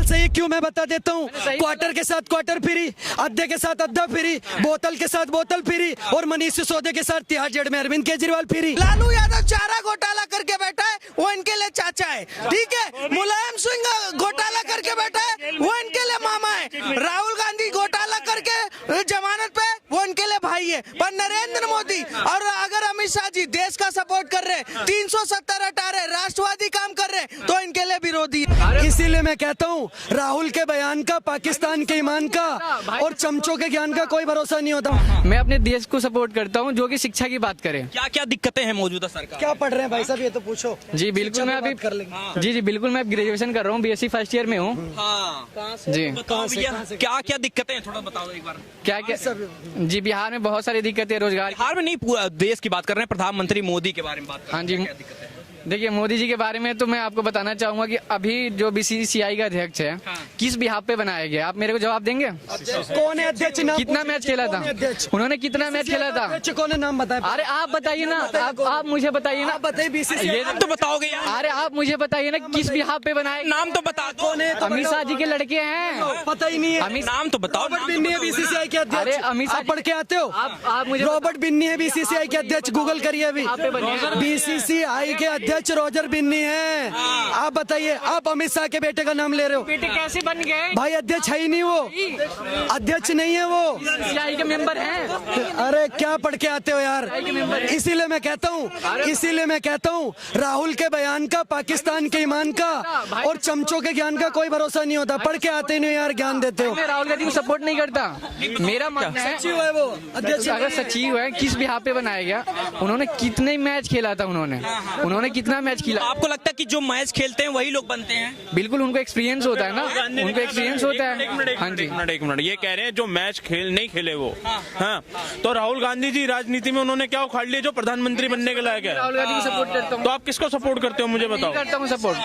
सवाल सही क्यों मैं बता देता हूँ। क्वार्टर के साथ क्वार्टर फ्री, अद्धे के साथ अद्धा फ्री, बोतल के साथ बोतल फ्री और मनीष सिसोदिया के साथ तिहाड़ जेल में अरविंद केजरीवाल फ्री। लालू यादव चारा घोटाला करके बैठा है, वो इनके लिए चाचा है, ठीक है। मुलायम सिंह घोटाला करके बैठा है, वो इनके लिए मामा है। राहुल गांधी घोटाला करके जमानत पे, वो इनके लिए भाई है। पर नरेंद्र मोदी और अगर अमित शाह जी देश का सपोर्ट कर रहे, 370 हटा रहे, राष्ट्रवादी काम कर रहे, तो इनके लिए विरोधी। इसीलिए मैं कहता हूँ राहुल के बयान का, पाकिस्तान के ईमान का और चमचों के ज्ञान का कोई भरोसा नहीं होता। मैं अपने देश को सपोर्ट करता हूँ जो कि शिक्षा की बात करे। क्या क्या दिक्कतें हैं मौजूदा सरकार? क्या पढ़ रहे हैं भाई साहब, ये तो पूछो। जी बिल्कुल, मैं अभी जी बिल्कुल, मैं ग्रेजुएशन कर रहा हूँ, बीएससी फर्स्ट ईयर में हूँ। जी बताओ भैया, क्या क्या दिक्कतें हैं, थोड़ा बताओ एक बार। क्या क्या जी, बिहार में बहुत सारी दिक्कतें, रोजगार। बिहार में नहीं, पूरा देश की बात कर रहे हैं, प्रधानमंत्री मोदी के बारे में बात कर रहे हैं। हाँ जी, क्या दिक्कतें हैं? देखिए मोदी जी के बारे में तो मैं आपको बताना चाहूंगा कि अभी जो बीसीसीआई का अध्यक्ष है, किस बिहाफ पे बनाया गया, आप मेरे को जवाब देंगे? कौन है अध्यक्ष? कितना मैच खेला था उन्होंने, कितना मैच खेला था? कौन है, नाम बताए। अरे आप बताइए ना, आप मुझे बताइए ना, बताइए बीसीसीआई। नाम तो बताओगे यार। अरे आप मुझे बताइए ना किस बिहाफ पे बनाया। नाम तो बता दो। अमित शाह जी के लड़के हैं, पता ही नहीं है। नाम तो बताओ। रॉबर्ट बिन्नी है बीसीसीआई के अध्यक्ष। अरे अमित शाह पढ़ के आते हो आप मुझे रॉबर्ट बिन्नी है बीसीसीआई के अध्यक्ष, गूगल करिए अभी। बीसीसीआई के अध्यक्ष रॉजर बिन्नी है। आप बताइए, आप अमित शाह के बेटे का नाम ले रहे हो। बेटे कैसे बन गए भाई अध्यक्ष है ही नहीं वो, अध्यक्ष नहीं है वो, बीसीसीआई के मेंबर हैं। अरे क्या पढ़ के आते हो यार। इसीलिए मैं कहता हूँ राहुल के बयान का, पाकिस्तान के ईमान का और चमचों के ज्ञान का कोई भरोसा नहीं होता। पढ़ के आते नहीं यार, ज्ञान देते हो। मैं राहुल गांधी को सपोर्ट नहीं करता, मेरा मानना है सचिव है वो अध्यक्ष। अगर सचिव है, किस बिहाफ पे बनाया गया, उन्होंने कितने मैच खेला था, उन्होंने कितना मैच खेला। आपको लगता है कि जो मैच खेलते हैं वही लोग बनते हैं? बिल्कुल, उनको एक्सपीरियंस होता है ना, उनको एक्सपीरियंस होता है। हाँ जी, एक मिनट, ये कह रहे हैं जो मैच नहीं खेले वो। हाँ, तो राहुल गांधी जी राजनीति में उन्होंने क्या उखाड़ लिया जो प्रधानमंत्री बनने के लायक है? राहुल गांधी को सपोर्ट करता हूँ। तो आप किसको सपोर्ट करते हो, मुझे बताओ। करता हूँ सपोर्ट,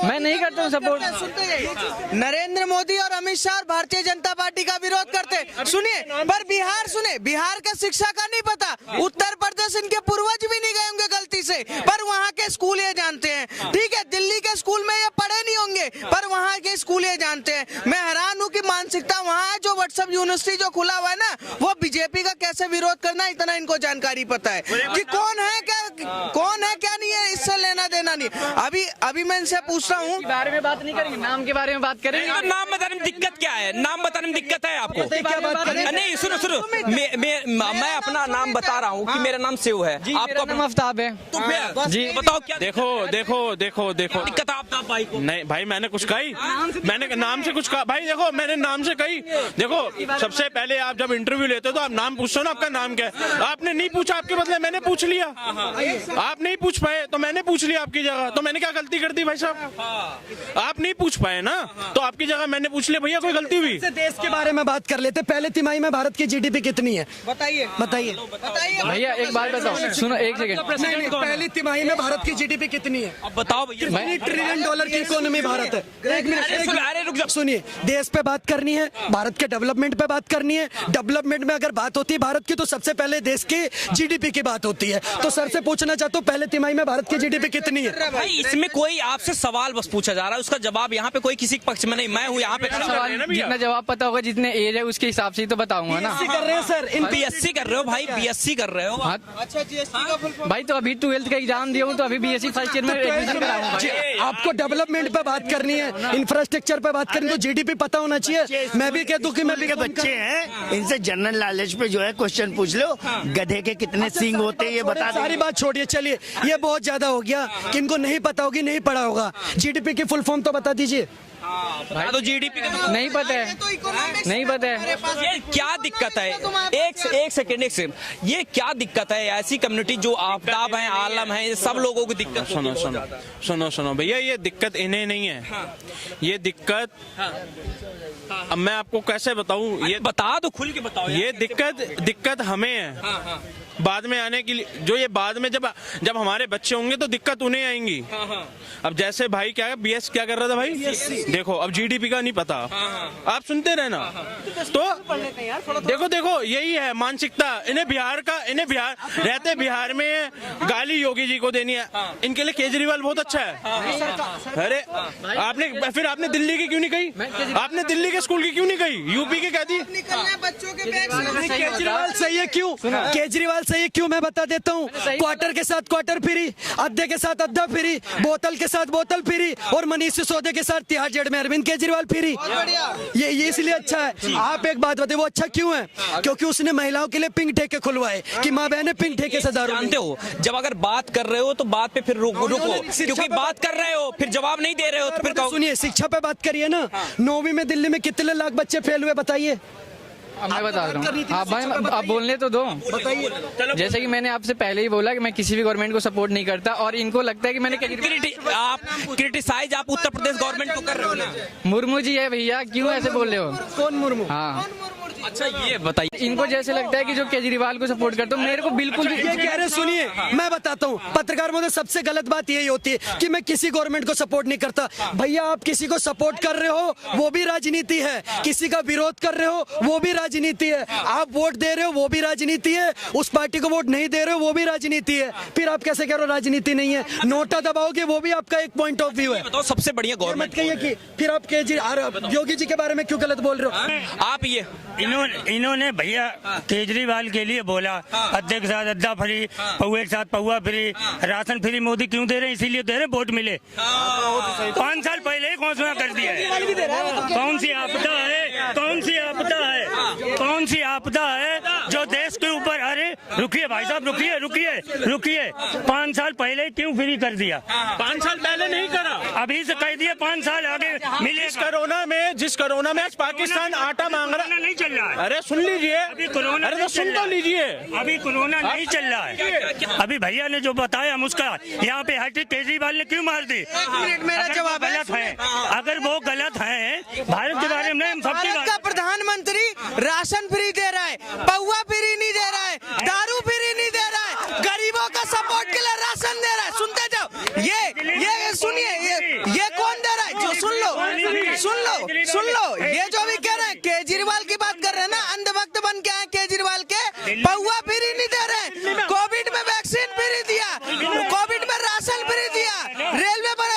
मैं नहीं करता हूँ सपोर्ट। नरेंद्र मोदी और अमित शाह भारतीय जनता पार्टी का विरोध करते। सुनिए, पर बिहार सुने, बिहार का शिक्षा का नहीं पता, उत्तर प्रदेश इनके पूर्वज भी नहीं गए होंगे गलती से, पर वहाँ के स्कूल ये जानते हैं, ठीक है। दिल्ली के स्कूल में ये पढ़े नहीं होंगे, पर वहाँ के स्कूल ये जानते हैं। मैं हैरान हूँ कि मानसिकता वहाँ है, जो व्हाट्सएप यूनिवर्सिटी जो खुला हुआ है ना, वो बीजेपी का कैसे विरोध करना, इतना इनको जानकारी पता है कि कौन है क्या नहीं है, इससे लेना देना नहीं। अभी मैं इनसे पूछ रहा हूँ, बारे में बात नहीं करेंगे, नाम के बारे में बात करेंगे। नाम बताने में दिक्कत क्या है? नाम बताने में दिक्कत है आपको? नहीं, सुनो, मैं अपना नाम बता रहा हूँ कि मेरा नाम शिव है, आपका नाम आफ्ताब है। तो फिर जी बताओ क्या देखो दिक्कत आफ्ताब भाई को? नहीं भाई, मैंने कुछ कही, मैंने नाम से कुछ कहा भाई। देखो मैंने नाम से कही। देखो सबसे पहले आप जब इंटरव्यू लेते हो तो आप नाम पूछते हो ना, आपका नाम क्या है। आपने नहीं पूछा, आपके बदले मैंने पूछ लिया। आप नहीं पूछ पाए तो मैंने पूछ लिया आपकी जगह, तो मैंने क्या गलती कर दी भाई साहब? आप नहीं पूछ पाए ना, तो आपकी जगह मैंने पूछ लिया। भैया कोई गलती हुई? देश के बारे में बात कर लेते। पहले तिमाही में भारत की जीडीपी कितनी है, बताइए। भैया एक बात बताओ, सुनो एक सेकंड, पहली तिमाही में भारत की जीडीपी कितनी है? अब बताओ भैया। $1 ट्रिलियन की इकोनॉमी भारत है। अरे रुक जाओ, सुनिए, देश पे बात करनी है, भारत के डेवलपमेंट पे बात करनी है। डेवलपमेंट में अगर बात होती है भारत की, तो सबसे पहले देश की जीडीपी की बात होती है। तो सर से पूछना चाहता हूँ, पहले तिमाही में भारत की जीडीपी कितनी है? भाई इसमें कोई आपसे सवाल बस पूछा जा रहा है, उसका जवाब यहाँ पे कोई किसी पक्ष में नहीं। मैं हूँ यहाँ पे सवाल, जितना जवाब पता होगा, जितने एज है उसके हिसाब से ही तो बताऊंगा ना। कर रहे हैं सर, इन बीएससी कर रहे हो भाई, बीएससी कर रहे हो। अच्छा, भाई तो अभी 12th का एग्जाम दिया हूँ, तो अभी बीएससी फर्स्ट ईयर में एडमिशन कराऊंगा। आपको डेवलपमेंट पे बात करनी है, इंफ्रास्ट्रक्चर पे बात करनी है, तो जीडीपी पता होना चाहिए। मैं भी कह दूं कि मैं भी बच्चे हैं, इनसे जनरल नॉलेज पे जो है क्वेश्चन पूछ लो, गधे के कितने सींग होते हैं ये बता दो। सारी बात छोड़िए, चलिए ये बहुत ज्यादा हो गया। किनको नहीं पता होगी, नहीं पढ़ा होगा। जीडीपी की फुल फॉर्म तो बता दीजिए। भाई तो जीडीपी नहीं पता है, नहीं पता है। ये क्या दिक्कत है? एक सेकंड, ये क्या दिक्कत है? ऐसी कम्युनिटी जो आफ्ताब है, आलम है, सब लोगों को दिक्कत। सुनो भैया, ये दिक्कत इन्हें नहीं है, ये दिक्कत अब मैं आपको कैसे बताऊं? ये बता दो, खुल के बताओ। ये दिक्कत हमें है। बाद में आने के लिए, जो ये बाद में जब हमारे बच्चे होंगे तो दिक्कत उन्हें आएंगी। अब जैसे भाई क्या बीएस क्या कर रहा था भाई, देखो अब जीडीपी का नहीं पता, आप सुनते रहना। तो देखो यही है मानसिकता। इन्हें बिहार रहते बिहार में गाली योगी जी को देनी है, इनके लिए केजरीवाल बहुत अच्छा है। अरे आपने दिल्ली की क्यों नहीं कही? आपने दिल्ली के स्कूल की क्यों नहीं कही? यूपी के कह दी। बच्चों के बैग से केजरीवाल सही है क्यों? केजरीवाल सही है क्यों? मैं बता देता हूँ। क्वार्टर के साथ क्वार्टर फ्री, अद्धे के साथ अद्धा फ्री, बोतल के साथ बोतल फ्री, और मनीष सिसोदिया के साथ तिहाड़ जेल में अरविंद केजरीवाल फ्री। ये इसलिए अच्छा है। आप एक बात बताइए, वो अच्छा क्यों है? क्योंकि उसने महिलाओं के लिए पिंक ठेके खुलवाए कि माँ बहने पिंक ठेके से दारू। जानते हो, जब अगर बात कर रहे हो तो बात पे फिर रुको, क्योंकि बात कर रहे हो फिर जवाब नहीं दे रहे हो तो फिर सुनिए, शिक्षा पे बात करिए ना। 9वीं में दिल्ली में कितने लाख बच्चे फेल हुए बताइए? अब मैं बता रहा हूँ। आप भाई आप बोलने तो दो। बताइए। जैसे कि मैंने आपसे पहले ही बोला कि मैं किसी भी गवर्नमेंट को सपोर्ट नहीं करता, और इनको लगता है कि मैंने आप क्रिटिसाइज आप उत्तर प्रदेश गवर्नमेंट को कर रहे हो ना। मुर्मू जी है भैया, क्यों ऐसे बोल रहे हो? कौन मुर्मू? हाँ, अच्छा ये बताइए, इनको जैसे लगता है कि जो केजरीवाल को सपोर्ट करता हूँ, मेरे को बिल्कुल भी ये कह रहे, सुनिए मैं बताता हूँ। पत्रकार महोदय, सबसे गलत बात यही होती है कि मैं किसी गवर्नमेंट को सपोर्ट नहीं करता। भैया आप किसी को सपोर्ट कर रहे हो वो भी राजनीति है, किसी का विरोध कर रहे हो वो भी राजनीति है, आप वोट दे रहे हो वो भी राजनीति है, उस पार्टी को वोट नहीं दे रहे हो वो भी राजनीति है। फिर आप कैसे कह रहे हो राजनीति नहीं है? नोटा दबाओगे वो भी आपका एक पॉइंट ऑफ व्यू है। बताओ सबसे बढ़िया गवर्नमेंट कहिए कि फिर आप योगी जी के बारे में क्यों गलत बोल रहे हो? आप ये इन्होंने भैया केजरीवाल के लिए बोला अद्धे के साथ अद्धा फ्री, पौवे के साथ पौवा फ्री, राशन फ्री। मोदी क्यों दे रहे हैं? इसीलिए दे रहे हैं वोट मिले। 5 साल पहले ही घोषणा कर दिया है। कौन सी आपदा है? कौन सी आपदा है? कौन सी आपदा है जो देश के ऊपर? अरे रुकिए भाई साहब, रुकिए। 5 साल पहले क्यों फ्री कर दिया? 5 साल पहले नहीं करा, अभी से कह दिया 5 साल आगे मिले। जिस कोरोना में आज पाकिस्तान आटा मांग रहा नहीं चल रहा है। अरे सुन लीजिए, अभी कोरोना अरे तो सुन तो लीजिए। अभी कोरोना नहीं चल रहा है। अभी भैया ने जो बताया मुझका, यहाँ पे हैट्रिक केजरीवाल ने क्यों मार दी? मेरा जवाब गलत है। अगर वो गलत है, भारत के बारे में हम सबकी भारत का प्रधानमंत्री राशन फ्री दे रहा है, पौवा फ्री नहीं दे रहा है, दारू फ्री नहीं दे रहा है, गरीबों का सपोर्ट के लिए राशन दे रहा है। सुनते जाओ, ये सुनिए, ये कौन दे रहा है? जो सुन लो, ये जो भी कह रहे हैं केजरीवाल की बात कर रहे हैं ना, अंधभक्त बन के आए केजरीवाल के। पौवा फ्री नहीं दे रहे, कोविड में वैक्सीन फ्री दिया, कोविड में राशन फ्री दिया, रेलवे पर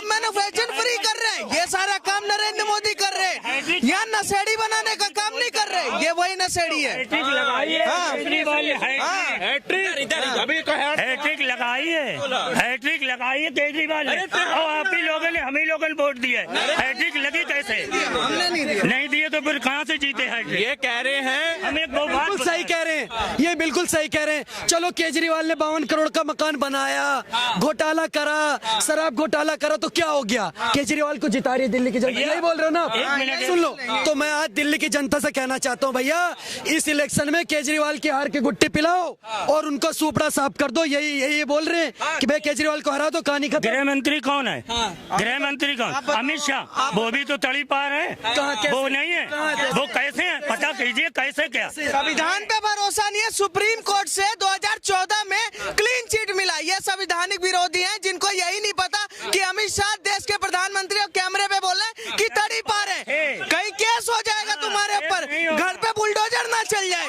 मैन्युफैक्चरिंग फ्री कर रहे हैं। ये सारा काम नरेंद्र मोदी कर रहे हैं। यहाँ नशेड़ी बनाने का काम नहीं कर रहे, ये वही नशेड़ी है। हैट्रिक लगाई है केजरीवाल ने, और आप ही लोगों ने, हम ही लोगों ने वोट दिए। हैट्रिक लगी कैसे? हमने नहीं दिए तो फिर कहाँ से जीते हैं? ये कह रहे हैं, हमें बिल्कुल सही कह रहे हैं, ये बिल्कुल सही कह रहे हैं। चलो केजरीवाल ने 52 करोड़ का मकान बनाया, घोटाला करा, शराब घोटाला करा, तो क्या हो गया? केजरीवाल को जिता रही है दिल्ली की जनता, यही बोल रहे हो ना? सुन लो, तो मैं आज दिल्ली की जनता से कहना चाहता हूँ, भैया इस इलेक्शन में केजरीवाल की हार की गुट्टी पिलाओ और उनको सुपड़ा साफ कर दो। यही बोल रहे हैं कि भाई केजरीवाल को हरा दो, कहानी खत्म। गृह मंत्री कौन है? गृह मंत्री कौन? अमित शाह। वो भी तो तड़ी पार है, वो नहीं है। वो कैसे है? पता कीजिए कैसे क्या? संविधान पे भरोसा नहीं है। सुप्रीम कोर्ट से 2014 में क्लीन चिट मिला। ये संवैधानिक विरोधी हैं जिनको यही नहीं पता कि अमित शाह देश के प्रधानमंत्री और कैमरे पे बोले कि तड़ी पार है। कहीं केस हो जाएगा तुम्हारे ऊपर, घर पे बुलडोजर ना चल जाए।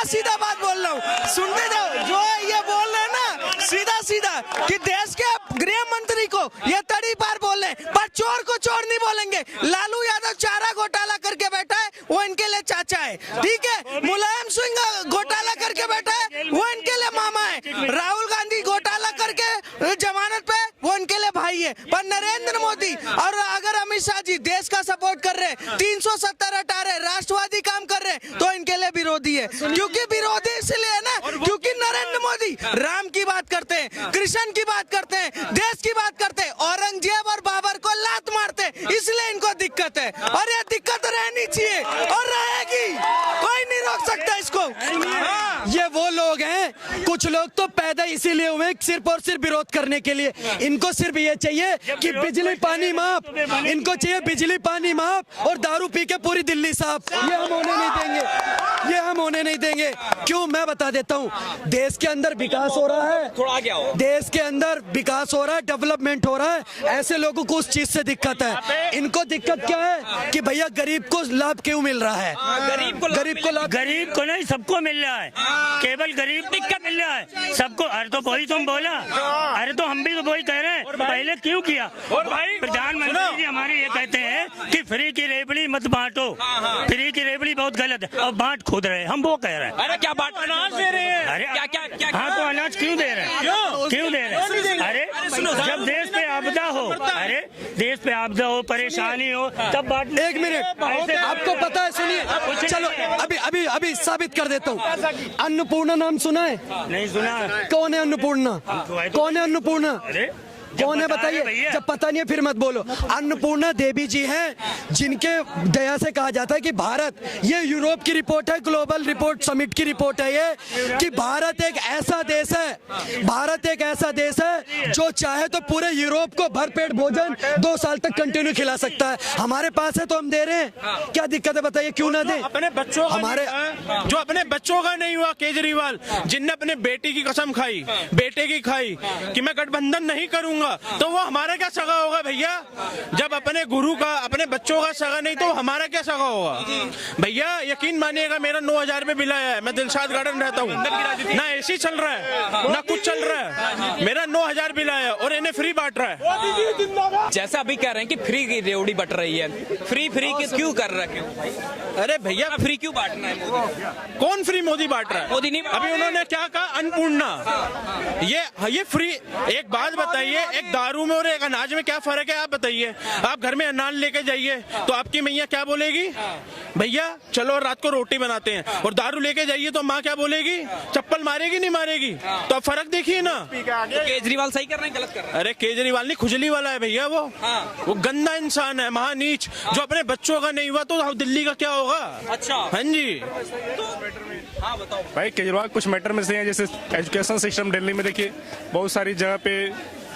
सीधा बात बोल रहा हूँ, सुनते जाओ। जो ये बोल रहे हैं ना सीधा कि देश के गृह मंत्री को ये तड़ी पार बोल रहे, पर चोर को चोर नहीं बोलेंगे। लालू यादव चारा घोटाला करके बैठा है, वो इनके लिए चाचा है, ठीक है। मुलायम सिंह घोटाला करके बैठा है, वो इनके लिए मामा है। राहुल गांधी घोटाला करके जमानत पे, वो इनके लिए भाई है। पर नरेंद्र मोदी और अगर अमित शाह जी देश का सपोर्ट कर रहे, 370 हटा रहे, राष्ट्रवादी काम कर रहे, तो इनके लिए विरोधी है। क्योंकि विरोधी इसलिए है ना, क्योंकि नरेंद्र मोदी राम की बात करते हैं, कृष्ण की बात करते हैं, देश की बात करते हैं, औरंगजेब और बाबर को लात मारते, इसलिए इनको दिक्कत है। और ये दिक्कत रहनी चाहिए और रहेगी, कोई नहीं रोक सकता इसको। ये वो लोग हैं, कुछ लोग तो पैदा इसीलिए हुए सिर्फ और सिर्फ विरोध करने के लिए। इनको सिर्फ ये चाहिए कि बिजली पानी माफ, इनको चाहिए बिजली पानी माफ और दारू पी के पूरी दिल्ली साफ। ये हम होने नहीं देंगे, ये हम होने नहीं देंगे। क्यों, मैं बता देता हूँ। देश के अंदर विकास हो रहा है, थोड़ा आगे आओ। देश के अंदर विकास हो रहा है, डेवलपमेंट हो रहा है, ऐसे लोगों को उस चीज से दिक्कत है। इनको दिक्कत क्या है कि भैया गरीब को लाभ क्यों मिल रहा है? गरीब को लाभ, गरीब को नहीं, सबको मिल रहा है। केवल गरीब दिक्कत मिल रहा है सबको। अरे तो वही तुम बोला, अरे तो हम भी तो वही कह रहे हैं, पहले क्यों किया? और भाई प्रधानमंत्री जी हमारे ये कहते हैं कि फ्री की रेवड़ी मत बांटो, फ्री की रेवड़ी बहुत गलत है और बांट खुद रहे, हम वो कह रहे हैं। अरे क्या बात, अनाज दे रहे हैं? अरे क्या क्या क्या हाँ तो अनाज क्यों दे रहे हैं? क्यों दे रहे हैं? अरे जब देश पे आपदा हो, अरे देश पे आपदा हो, परेशानी हो, तब बांट। एक मिनट, आपको पता है, सुनिए, चलो अभी अभी अभी साबित कर देता हूँ। अन्नपूर्णा नाम सुना है? नहीं सुना। कौन है अन्नपूर्णा? कौन है अन्नपूर्णा? अरे कौन है बताइए? जब पता नहीं है फिर मत बोलो। अन्नपूर्णा देवी जी हैं, जिनके दया से कहा जाता है कि भारत, ये यूरोप की रिपोर्ट है, ग्लोबल रिपोर्ट समिट की रिपोर्ट है ये, कि भारत एक ऐसा देश है, भारत एक ऐसा देश है जो चाहे तो पूरे यूरोप को भरपेट भोजन 2 साल तक कंटिन्यू खिला सकता है। हमारे पास है तो हम दे रहे हैं, क्या दिक्कत है बताइए? क्यों ना दें? अपने बच्चों का हमारे जो अपने बच्चों का नहीं हुआ, केजरीवाल जिनने अपने बेटी की कसम खाई, बेटे की खाई कि मैं गठबंधन नहीं करूंगा, तो वो हमारा क्या सगा होगा भैया? जब अपने गुरु का, अपने बच्चों का सगा नहीं, तो हमारा क्या सगा होगा? भैया यकीन मानिएगा, मेरा 9,000 में बिल आया है। मैं दिलशाद गार्डन रहता हूँ, ना एसी चल रहा है ना कुछ चल रहा है, मेरा 9,000 बिल आया और इन्हें फ्री बांट रहा है। जैसा अभी कह रहे हैं कि फ्री की रेवड़ी बट रही है, फ्री की क्यों कर रहे हैं? अरे भैया फ्री क्यों बांटना है? मोदी कौन फ्री? मोदी बांट रहा है। मोदी नहीं, अभी उन्होंने क्या कहा? अन्नपूर्णा। ये फ्री। एक बात बताइए, एक दारू में और एक अनाज में क्या फर्क है? आप बताइए। आप घर में अनाज लेके जाइए तो आपकी मैया क्या बोलेगी? भैया चलो रात को रोटी बनाते हैं। और दारू लेके जाइए तो माँ क्या बोलेगी? चप्पल मारेगी नहीं मारेगी? तो आप फर्क देखिए ना। तो केजरीवाल सही कर रहे हैं, गलत कर रहे हैं? अरे केजरीवाल नहीं, खुजली वाला है भैया वो गंदा इंसान है, महानीच, जो अपने बच्चों का नहीं हुआ तो दिल्ली का क्या होगा? अच्छा, हाँ जी। हाँ बताओ भाई। केजरीवाल कुछ मैटर में से हैं, जैसे एजुकेशन सिस्टम दिल्ली में देखिए, बहुत सारी जगह पे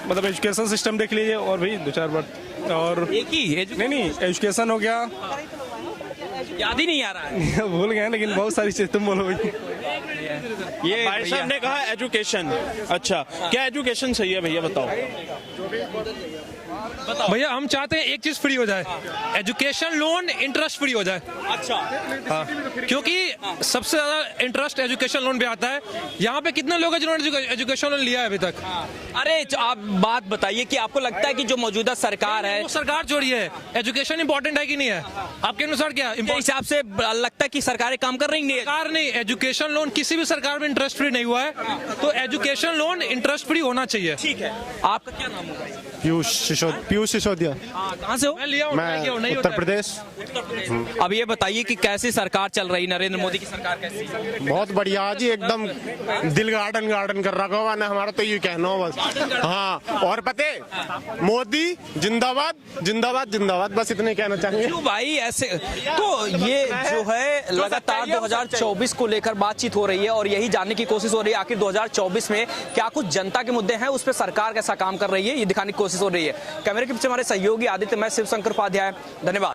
मतलब एजुकेशन सिस्टम देख लीजिए, और भी 2-4 बार और एक ही नहीं एजुकेशन हो गया, याद ही नहीं आ रहा है। भूल गए, लेकिन बहुत सारी चीज तुम बोलो भाई। ये भाई साहब ने कहा एजुकेशन। अच्छा, क्या एजुकेशन सही है भैया बताओ? भैया हम चाहते हैं एक चीज फ्री हो जाए, एजुकेशन लोन इंटरेस्ट फ्री हो जाए। अच्छा, हाँ, क्योंकि सबसे ज्यादा इंटरेस्ट एजुकेशन लोन पे आता है। यहाँ पे कितने लोग हैं जिन्होंने एजुकेशन लोन लिया है अभी तक? अरे आप बात बताइए कि आपको लगता है कि जो मौजूदा सरकार है, वो सरकार जोड़ी है, एजुकेशन इंपॉर्टेंट है कि नहीं है आपके अनुसार? क्या के हिसाब से लगता है कि सरकारें काम कर रही नहीं है? सरकार नहीं, एजुकेशन लोन किसी भी सरकार में इंटरेस्ट फ्री नहीं हुआ है, तो एजुकेशन लोन इंटरेस्ट फ्री होना चाहिए। ठीक है, आपका क्या नाम होगा? पीयूष सिसोदिया। कहाँ से हो? मैं लिया हूँ, मैं उत्तर प्रदेश। अब ये बताइए कि कैसी सरकार चल रही, नरेंद्र मोदी की सरकार कैसी? बहुत बढ़िया जी, एकदम दिल गार्डन कर रखा हुआ ना, हमारा तो ये कहना हो बस। हाँ, और पते मोदी जिंदाबाद जिंदाबाद जिंदाबाद, बस इतने कहना चाहेंगे। क्यों भाई ऐसे? तो ये जो है लगातार 2024 को लेकर बातचीत हो रही है और यही जानने की कोशिश हो रही है आखिर 2024 में क्या कुछ जनता के मुद्दे हैं, उस पर सरकार कैसा काम कर रही है, ये दिखाने की कोशिश हो रही है। कैमरे के पीछे हमारे सहयोगी आदित्य, मैं शिव शंकर उपाध्याय, धन्यवाद।